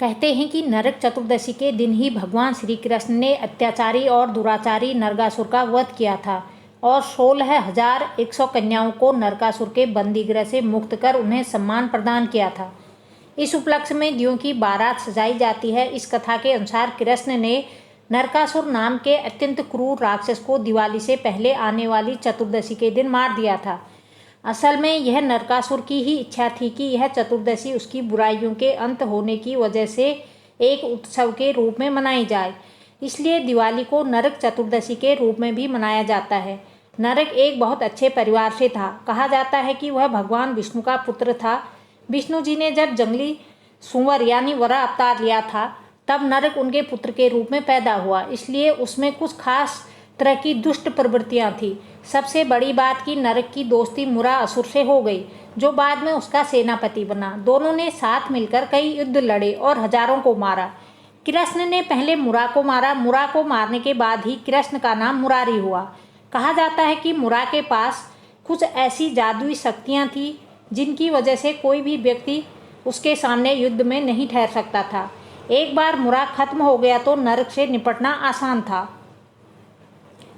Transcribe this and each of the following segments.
कहते हैं कि नरक चतुर्दशी के दिन ही भगवान श्री कृष्ण ने अत्याचारी और दुराचारी नरकासुर का वध किया था और 16,100 कन्याओं को नरकासुर के बंदीगृह से मुक्त कर उन्हें सम्मान प्रदान किया था। इस उपलक्ष्य में दियों की बारात सजाई जाती है। इस कथा के अनुसार कृष्ण ने नरकासुर नाम के अत्यंत क्रूर राक्षस को दिवाली से पहले आने वाली चतुर्दशी के दिन मार दिया था। असल में यह नरकासुर की ही इच्छा थी कि यह चतुर्दशी उसकी बुराइयों के अंत होने की वजह से एक उत्सव के रूप में मनाई जाए। इसलिए दिवाली को नरक चतुर्दशी के रूप में भी मनाया जाता है। नरक एक बहुत अच्छे परिवार से था। कहा जाता है कि वह भगवान विष्णु का पुत्र था। विष्णु जी ने जब जंगली सूअर यानी वराह अवतार लिया था तब नरक उनके पुत्र के रूप में पैदा हुआ। इसलिए उसमें कुछ खास तरह की दुष्ट प्रवृत्तियां थी। सबसे बड़ी बात कि नरक की दोस्ती मुरा असुर से हो गई, जो बाद में उसका सेनापति बना। दोनों ने साथ मिलकर कई युद्ध लड़े और हजारों को मारा। कृष्ण ने पहले मुरा को मारा। मुरा को मारने के बाद ही कृष्ण का नाम मुरारी हुआ। कहा जाता है कि मुरा के पास कुछ ऐसी जादुई शक्तियां थी जिनकी वजह से कोई भी व्यक्ति उसके सामने युद्ध में नहीं ठहर सकता था। एक बार मुरा खत्म हो गया तो नरक से निपटना आसान था।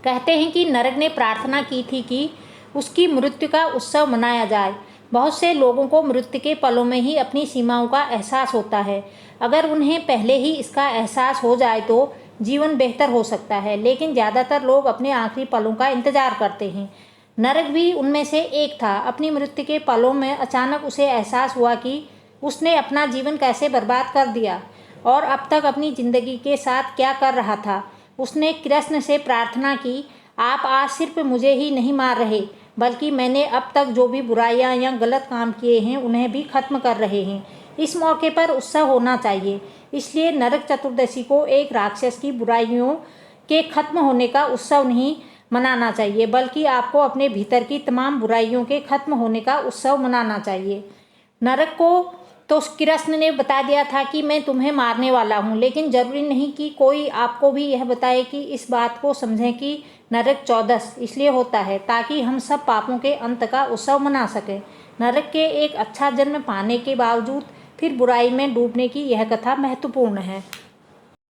कहते हैं कि नरक ने प्रार्थना की थी कि उसकी मृत्यु का उत्सव मनाया जाए। बहुत से लोगों को मृत्यु के पलों में ही अपनी सीमाओं का एहसास होता है। अगर उन्हें पहले ही इसका एहसास हो जाए तो जीवन बेहतर हो सकता है, लेकिन ज़्यादातर लोग अपने आखिरी पलों का इंतजार करते हैं। नरक भी उनमें से एक था। अपनी मृत्यु के पलों में अचानक उसे एहसास हुआ कि उसने अपना जीवन कैसे बर्बाद कर दिया और अब तक अपनी ज़िंदगी के साथ क्या कर रहा था। उसने कृष्ण से प्रार्थना की, आप आज सिर्फ मुझे ही नहीं मार रहे, बल्कि मैंने अब तक जो भी बुराइयां या गलत काम किए हैं उन्हें भी खत्म कर रहे हैं। इस मौके पर उत्सव होना चाहिए। इसलिए नरक चतुर्दशी को एक राक्षस की बुराइयों के खत्म होने का उत्सव नहीं मनाना चाहिए, बल्कि आपको अपने भीतर की तमाम बुराइयों के खत्म होने का उत्सव मनाना चाहिए। नरक को तो कृष्ण ने बता दिया था कि मैं तुम्हें मारने वाला हूँ, लेकिन जरूरी नहीं कि कोई आपको भी यह बताए कि इस बात को समझें कि नरक 14 इसलिए होता है ताकि हम सब पापों के अंत का उत्सव मना सकें। नरक के एक अच्छा जन्म पाने के बावजूद फिर बुराई में डूबने की यह कथा महत्वपूर्ण है।